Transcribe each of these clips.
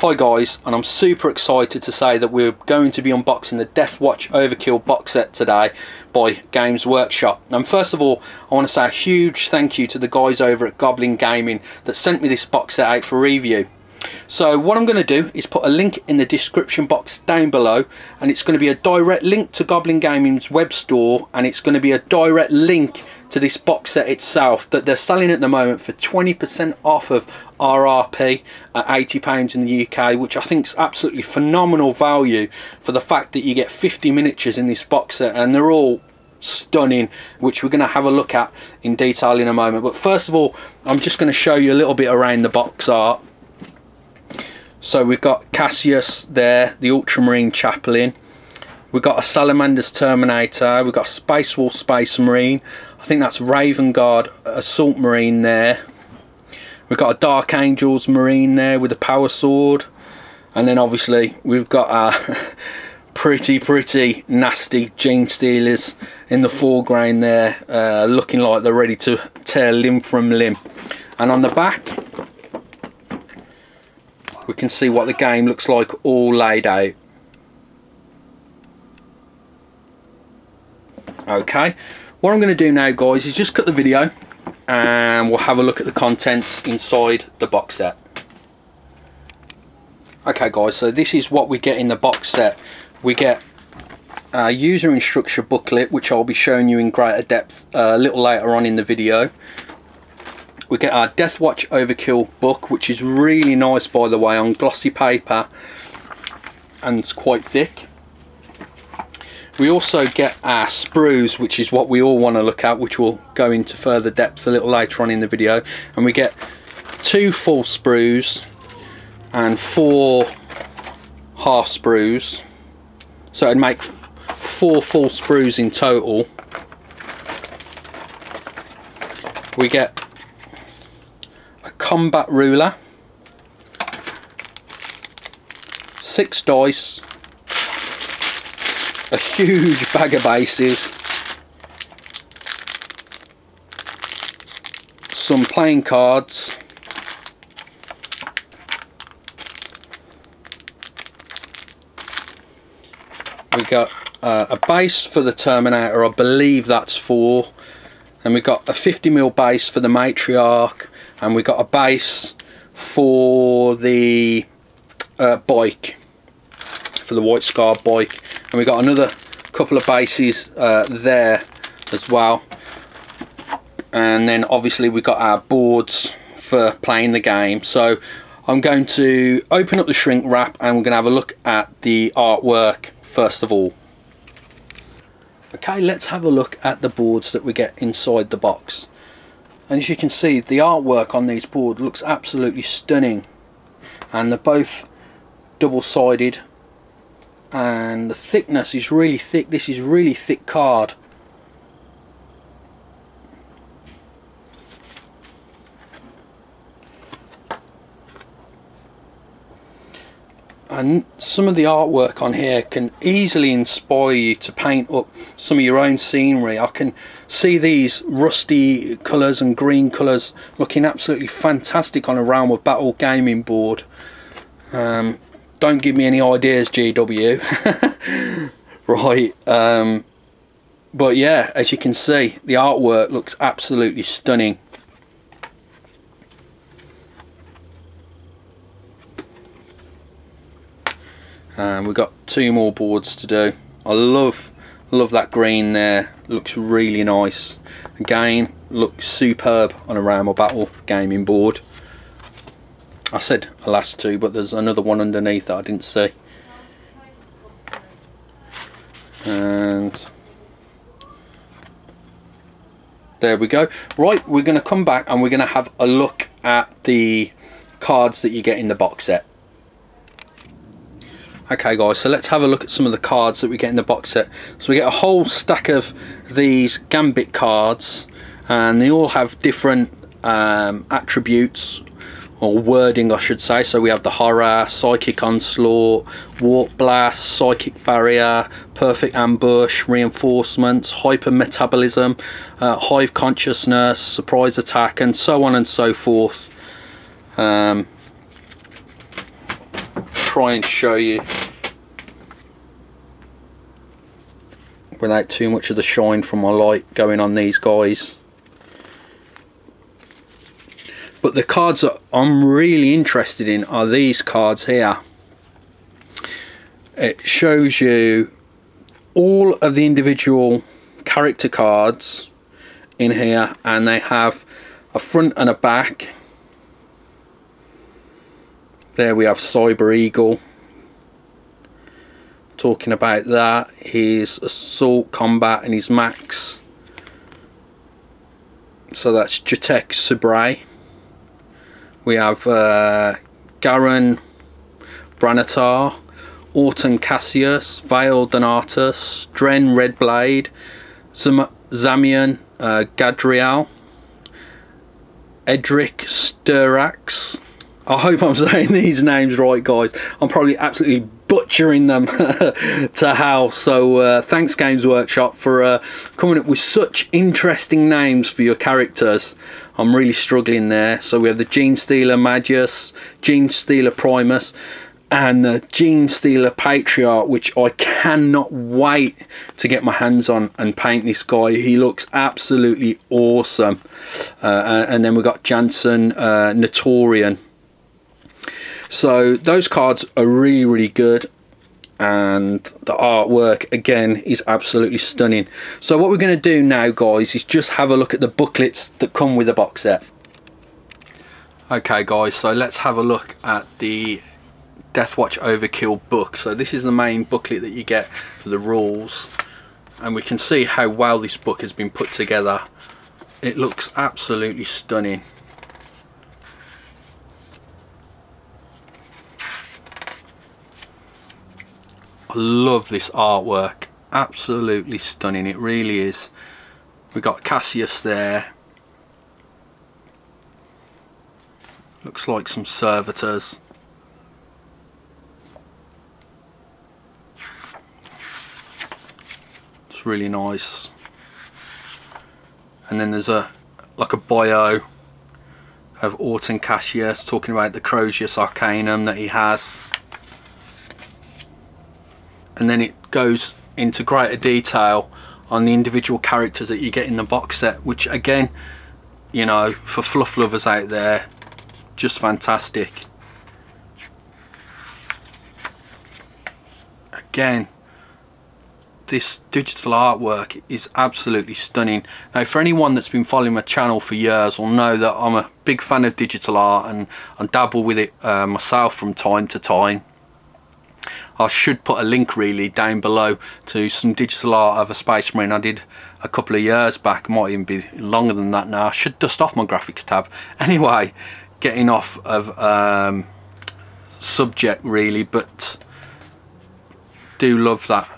Hi guys, and I'm super excited to say that we're going to be unboxing the Deathwatch Overkill box set today by Games Workshop. And first of all, I want to say a huge thank you to the guys over at Goblin Gaming that sent me this box set out for review. So what I'm going to do is put a link in the description box down below, and it's going to be a direct link to Goblin Gaming's web store, and it's going to be a direct link to this box set itself that they're selling at the moment for 20% off of RRP at £80 in the UK, which I think is absolutely phenomenal value for the fact that you get 50 miniatures in this box set, and they're all stunning, which we're going to have a look at in detail in a moment. But first of all, I'm just going to show you a little bit around the box art. So we've got Cassius there, the Ultramarine Chaplain. We've got a Salamander's Terminator. We've got a Space Wolf Space Marine. I think that's Raven Guard Assault Marine there. We've got a Dark Angels Marine there with a power sword. And then obviously we've got our pretty nasty Gene Stealers in the foreground there, looking like they're ready to tear limb from limb. And on the back, we can see what the game looks like all laid out. Okay, what I'm going to do now guys is just cut the video and we'll have a look at the contents inside the box set. Okay guys, so this is what we get in the box set. We get a user instruction booklet, which I'll be showing you in greater depth a little later on in the video. We get our Deathwatch Overkill book, which is really nice by the way, on glossy paper, and it's quite thick. We also get our Sprues, which is what we all want to look at, which we'll go into further depth a little later on in the video. And we get 2 full Sprues and 4 half Sprues, so it'd make 4 full Sprues in total. We get a combat ruler, 6 dice, a huge bag of bases, some playing cards, we got a base for the Terminator, I believe that's 4, and we got a 50mm base for the Matriarch, and we got a base for the bike, for the White Scar bike. And we got another couple of bases there as well, and then obviously we got our boards for playing the game. So I'm going to open up the shrink wrap and we're going to have a look at the artwork first of all. Okay, let's have a look at the boards that we get inside the box. And as you can see, the artwork on these boards looks absolutely stunning, and they're both double-sided, and the thickness is really thick. This is really thick card. And some of the artwork on here can easily inspire you to paint up some of your own scenery. I can see these rusty colours and green colours looking absolutely fantastic on a Realm of Battle gaming board. Don't give me any ideas, GW. Right, but yeah, as you can see, the artwork looks absolutely stunning. And we've got 2 more boards to do. I love that green there, looks really nice. Again, looks superb on a Realm of Battle gaming board. I said the last 2, but there's another one underneath that I didn't see. And there we go. Right, we're going to come back and we're going to have a look at the cards that you get in the box set. Okay guys, so let's have a look at some of the cards that we get in the box set. So we get a whole stack of these Gambit cards, and they all have different attributes, or wording I should say. So we have the Horror, Psychic Onslaught, Warp Blast, Psychic Barrier, Perfect Ambush, Reinforcements, Hyper Metabolism, Hive Consciousness, Surprise Attack, and so on and so forth. try and show you without too much of the shine from my light going on these guys. But the cards that I'm really interested in are these cards here. It shows you all of the individual character cards in here, and they have a front and a back. There we have Cyber Eagle, talking about that, his assault, combat and his max. So that's Jatek Subray. We have Garen Branatar, Orton Cassius, Vale Donatus, Dren Redblade, Zamian Gadriel, Edric Sturax. I hope I'm saying these names right, guys. I'm probably absolutely butchering them to hell. So thanks Games Workshop for coming up with such interesting names for your characters. I'm really struggling there. So we have the Gene Stealer Magus, Gene Stealer Primus, and the Gene Stealer Patriarch, which I cannot wait to get my hands on and paint this guy. He looks absolutely awesome. And then we've got Jansen Notorian. So those cards are really, really good, and the artwork again is absolutely stunning. So what we're going to do now, guys, is just have a look at the booklets that come with the box set. Okay guys, so let's have a look at the Deathwatch Overkill book. So this is the main booklet that you get for the rules, and we can see how well this book has been put together. It looks absolutely stunning. I love this artwork, absolutely stunning, it really is. We've got Cassius there, looks like some servitors. It's really nice. And then there's like a bio of Orton Cassius talking about the Crozius Arcanum that he has. And then it goes into greater detail on the individual characters that you get in the box set, which again, you know, for fluff lovers out there, just fantastic. Again, this digital artwork is absolutely stunning. Now, for anyone that's been following my channel for years will know that I'm a big fan of digital art, and I dabble with it myself from time to time. I should put a link really down below to some digital art of a Space Marine I did a couple of years back. Might even be longer than that now. I should dust off my graphics tab. Anyway, getting off of subject really, but do love that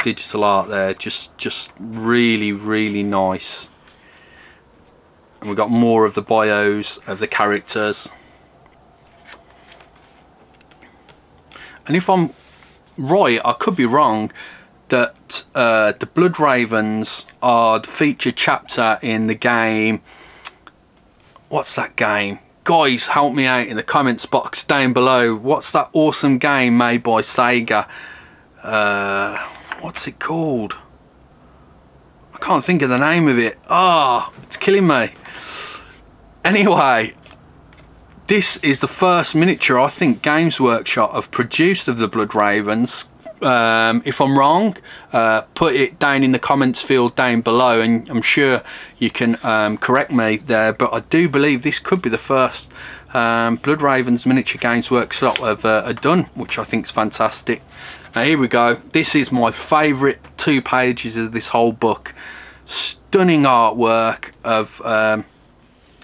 digital art there. Just really, really nice. And we've got more of the bios of the characters. And if I'm right, I could be wrong, that the Blood Ravens are the featured chapter in the game. What's that game? Guys, help me out in the comments box down below. What's that awesome game made by Sega? What's it called? I can't think of the name of it. Ah, oh, it's killing me. Anyway, this is the first miniature I think Games Workshop have produced of the Blood Ravens. If I'm wrong, put it down in the comments field down below, and I'm sure you can correct me there, but I do believe this could be the first Blood Ravens miniature Games Workshop have done, which I think is fantastic. Now here we go. This is my favourite 2 pages of this whole book. Stunning artwork of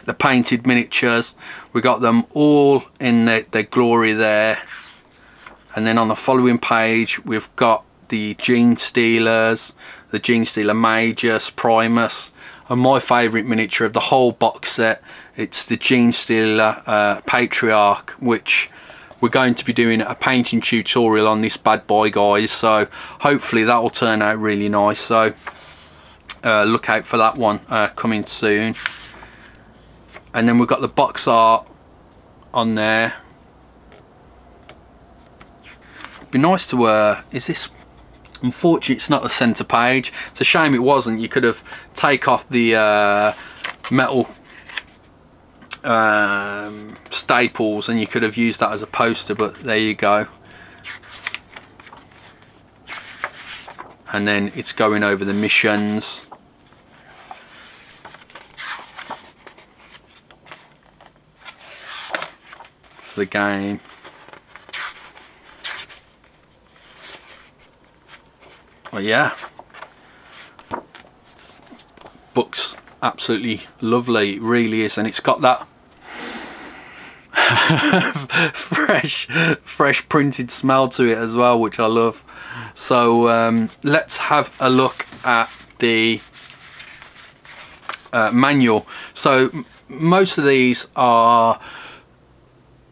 the painted miniatures. We got them all in their glory there. And then on the following page we've got the Gene Stealers, the Gene Stealer Magus, Primus, and my favourite miniature of the whole box set, it's the Gene Stealer Patriarch, which we're going to be doing a painting tutorial on this bad boy, guys, so hopefully that will turn out really nice. So look out for that one coming soon. And then we've got the box art on there. be nice to is this, unfortunately it's not the center page. It's a shame it wasn't. You could have take off the metal staples and you could have used that as a poster, but there you go. And then it's going over the missions. For the game. Oh yeah, book's absolutely lovely, it really is, and it's got that fresh printed smell to it as well, which I love. So let's have a look at the manual. So most of these are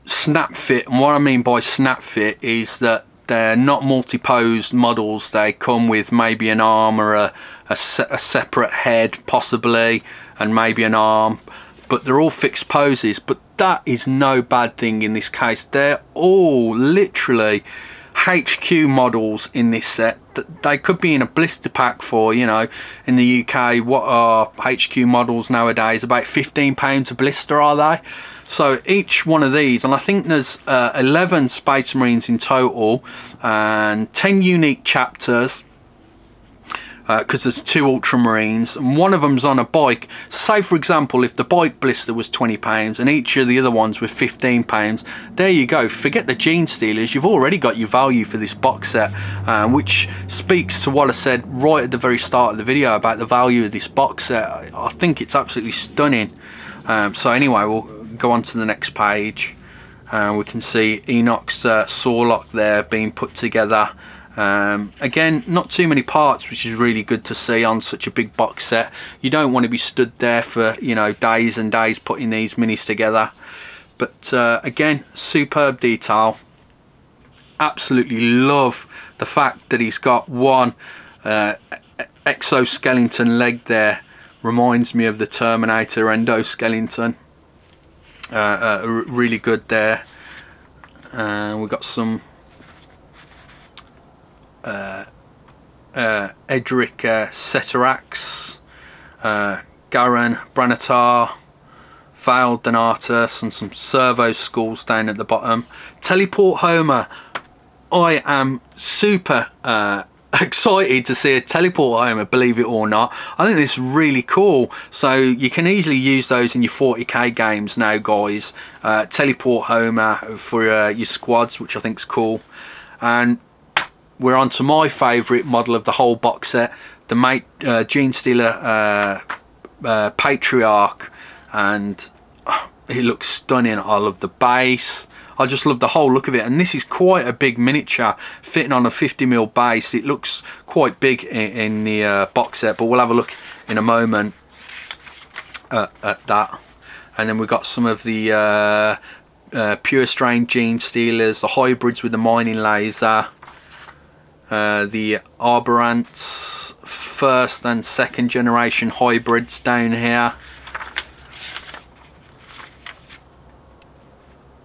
snap fit, and what I mean by snap fit is that they're not multi-posed models. They come with maybe an arm or a separate head possibly, and maybe an arm, but they're all fixed poses. But that is no bad thing in this case. They're all literally HQ models in this set. They could be in a blister pack for, you know, in the UK, what are HQ models nowadays? About £15 a blister, are they? So each one of these, and I think there's 11 Space Marines in total and 10 unique chapters, because there's 2 Ultramarines and one of them's on a bike. So say for example, if the bike blister was £20 and each of the other ones were £15, there you go. Forget the Gene Stealers, you've already got your value for this box set, which speaks to what I said right at the very start of the video about the value of this box set. I think it's absolutely stunning. So anyway, we'll go on to the next page. We can see Enoch's Sawlock there being put together. Again, not too many parts, which is really good to see on such a big box set. You don't want to be stood there for, you know, days and days putting these minis together. But again, superb detail. Absolutely love the fact that he's got one exoskeleton leg there. Reminds me of the Terminator endoskeleton. Really good there. We've got some Edric Ceterax, Garen Branatar, Val Donatus, and some servo skulls down at the bottom. Teleport Homer. I am super excited to see a teleport Homer, believe it or not. I think this is really cool. So you can easily use those in your 40k games now, guys. Teleport Homer for your squads, which I think is cool. And we're on to my favourite model of the whole box set, the Gene Stealer Patriarch, and it looks stunning. I love the base. I just love the whole look of it, and this is quite a big miniature fitting on a 50mm base. It looks quite big in the box set, but we'll have a look in a moment at that. And then we've got some of the pure strain Gene Stealers, the hybrids with the mining laser, the Arborants, 1st and 2nd generation hybrids down here.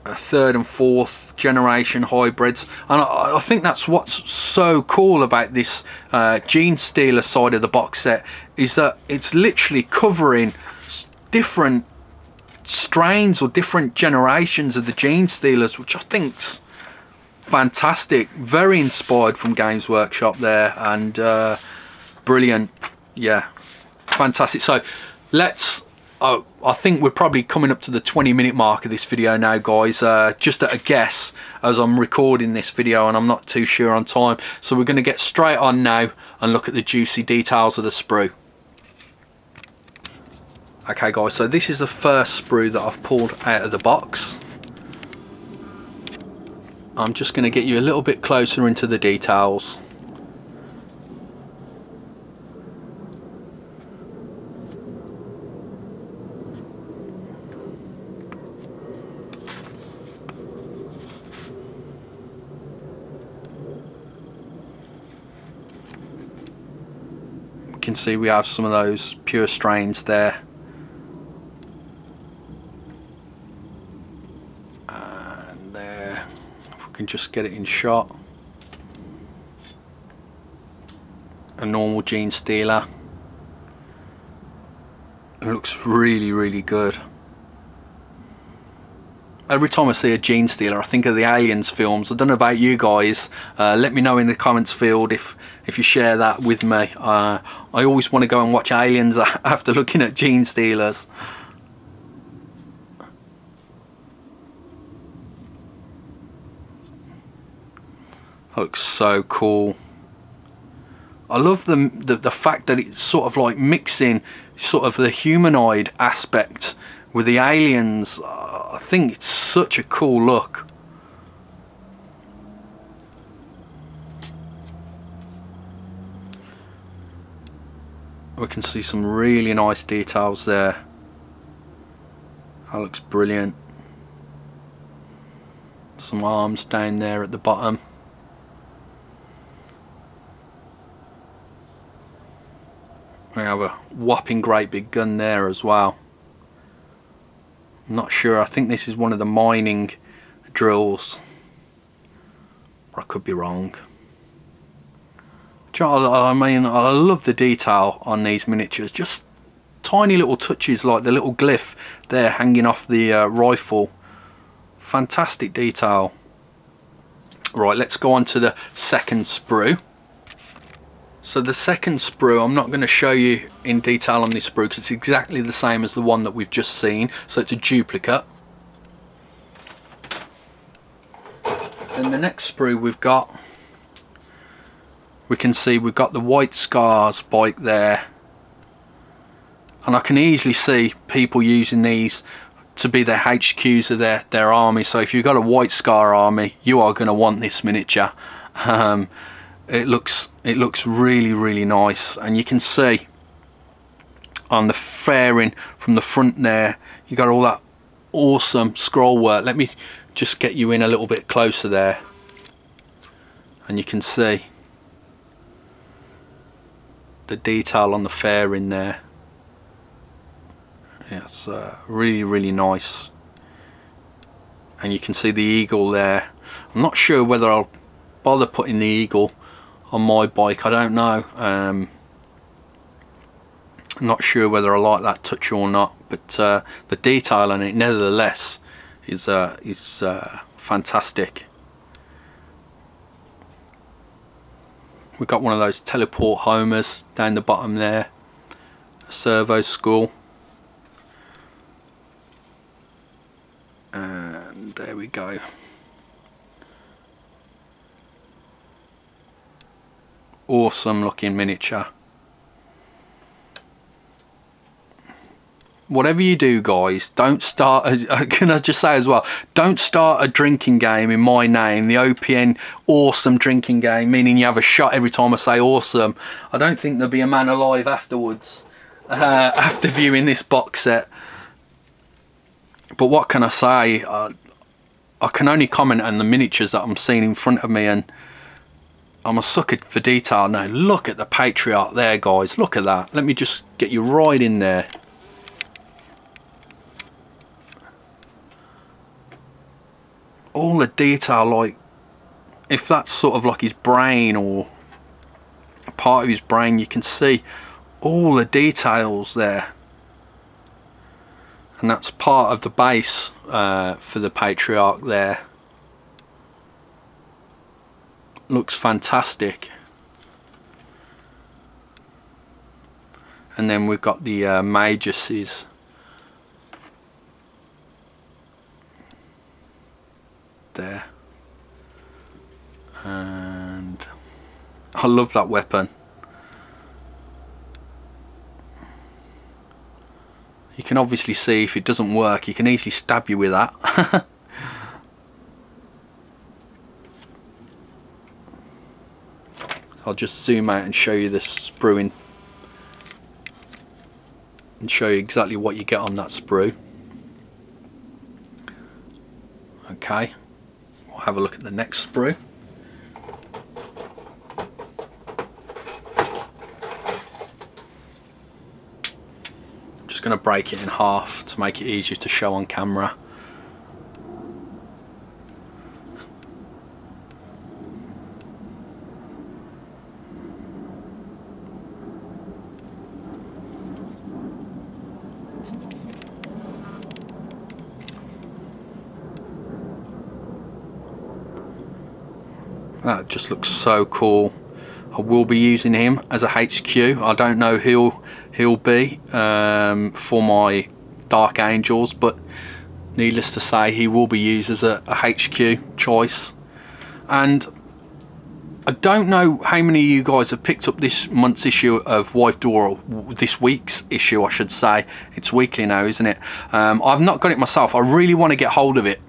3rd and 4th generation hybrids, and I think that's what's so cool about this Gene Stealer side of the box set, is that it's literally covering different strains or different generations of the Gene Stealers, which I think's fantastic. Very inspired from Games Workshop there, and brilliant. Yeah, fantastic. So let's I think we're probably coming up to the 20-minute mark of this video now, guys. Just at a guess, as I'm recording this video and I'm not too sure on time. So we're going to get straight on now and look at the juicy details of the sprue. Okay guys, so this is the first sprue that I've pulled out of the box. I'm just going to get you a little bit closer into the details. You can see we have some of those pure strains there, and there, if we can just get it in shot. a normal gene stealer. It looks really, really good. Every time I see a gene stealer, I think of the Aliens films. I don't know about you guys. Let me know in the comments field if you share that with me. I always want to go and watch Aliens after looking at gene stealers. Looks so cool. I love the fact that it's sort of like mixing sort of the humanoid aspect with the aliens. I think it's such a cool look. We can see some really nice details there. That looks brilliant. Some arms down there at the bottom. We have a whopping great big gun there as well. I'm not sure, I think this is one of the mining drills. Or I could be wrong. I mean, I love the detail on these miniatures. Just tiny little touches like the little glyph there hanging off the rifle. Fantastic detail. Right, let's go on to the second sprue. So the second sprue, I'm not going to show you in detail on this sprue because it's exactly the same as the one that we've just seen. So it's a duplicate. And the next sprue we've got, we can see we've got the White Scars bike there. And I can easily see people using these to be their HQs of their army. So if you've got a White Scar army, you are going to want this miniature. It looks really, really nice, and you can see on the fairing from the front there, you got all that awesome scroll work. Let me just get you in a little bit closer there, and you can see the detail on the fairing there. Yeah, it's really, really nice, and you can see the eagle there. I'm not sure whether I'll bother putting the eagle on my bike, I don't know. I'm not sure whether I like that touch or not, but the detail on it nevertheless is fantastic. We've got one of those teleport homers down the bottom there, a servo skull, and there we go. Awesome looking miniature. Whatever you do, guys, don't start can I just say as well, don't start a drinking game in my name, the OPN awesome drinking game, meaning you have a shot every time I say awesome. I don't think there'll be a man alive afterwards after viewing this box set. But what can I say? I can only comment on the miniatures that I'm seeing in front of me, and I'm a sucker for detail. Now look at the Patriarch there, guys. Look at that. Let me just get you right in there. All the detail, like if that's sort of like his brain or part of his brain, you can see all the details there. And that's part of the base for the Patriarch there. Looks fantastic. And then we've got the Maguses there, and I love that weapon. You can obviously see if it doesn't work, you can easily stab you with that. I'll just zoom out and show you the sprueing and show you exactly what you get on that sprue. Okay, we'll have a look at the next sprue. I'm just going to break it in half to make it easier to show on camera. That just looks so cool. I will be using him as a HQ. I don't know who he'll be for my Dark Angels, but needless to say, he will be used as a HQ choice. And I don't know how many of you guys have picked up this month's issue of Wife Door, or this week's issue I should say. It's weekly now, isn't it? I've not got it myself. I really want to get hold of it.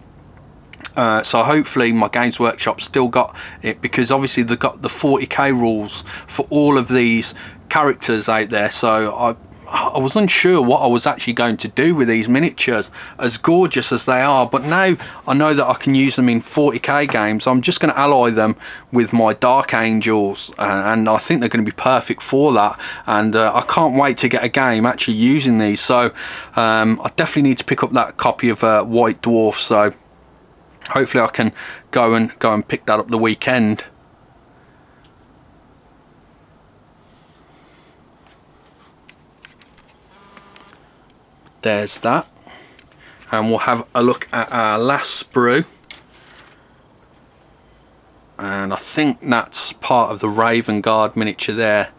So hopefully my Games Workshop still got it, because obviously they've got the 40k rules for all of these characters out there. So I was unsure what I was actually going to do with these miniatures, as gorgeous as they are, but now I know that I can use them in 40k games. I'm just going to ally them with my Dark Angels, and I think they're going to be perfect for that, and I can't wait to get a game actually using these. So I definitely need to pick up that copy of White Dwarf, so hopefully I can go and pick that up the weekend. There's that, and we'll have a look at our last sprue, and I think that's part of the Raven Guard miniature there,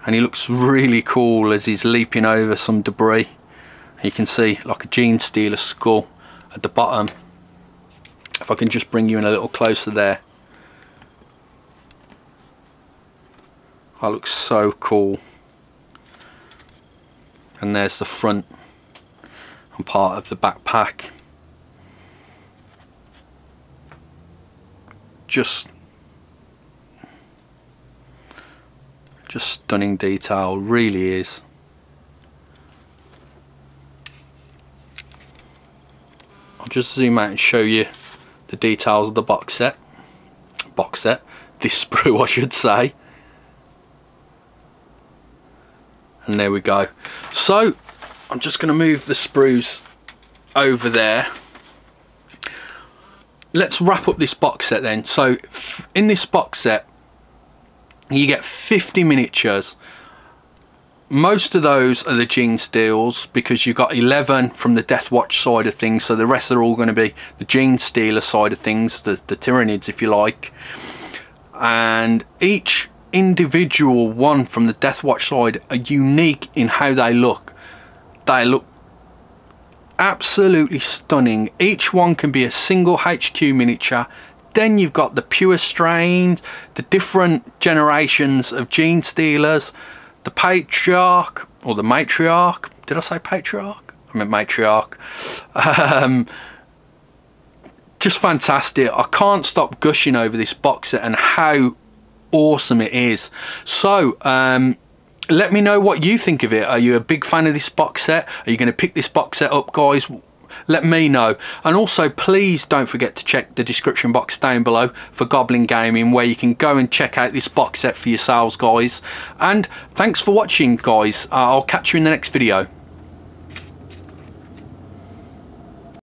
and he looks really cool as he's leaping over some debris. You can see like a Gene Stealer skull at the bottom. If I can just bring you in a little closer there. That looks so cool. And there's the front and part of the backpack. Just stunning detail, really is. I'll just zoom out and show you the details of the box set, this sprue I should say. And there we go. So I'm just going to move the sprues over there. Let's wrap up this box set then. So in this box set you get 50 miniatures. Most of those are the Gene Steals, because you've got 11 from the Deathwatch side of things, so the rest are all going to be the Gene Stealer side of things, the Tyranids if you like. And each individual one from the Deathwatch side are unique in how they look. They look absolutely stunning. Each one can be a single HQ miniature. Then you've got the pure strains, the different generations of Gene Stealers, the Patriarch, or the Matriarch. Did I say Patriarch? I meant Matriarch. Just fantastic. I can't stop gushing over this box set and how awesome it is. So let me know what you think of it. Are you a big fan of this box set? Are you going to pick this box set up, guys? Let me know. And also please don't forget to check the description box down below for Goblin Gaming, where you can go and check out this box set for yourselves, guys. And thanks for watching, guys. I'll catch you in the next video.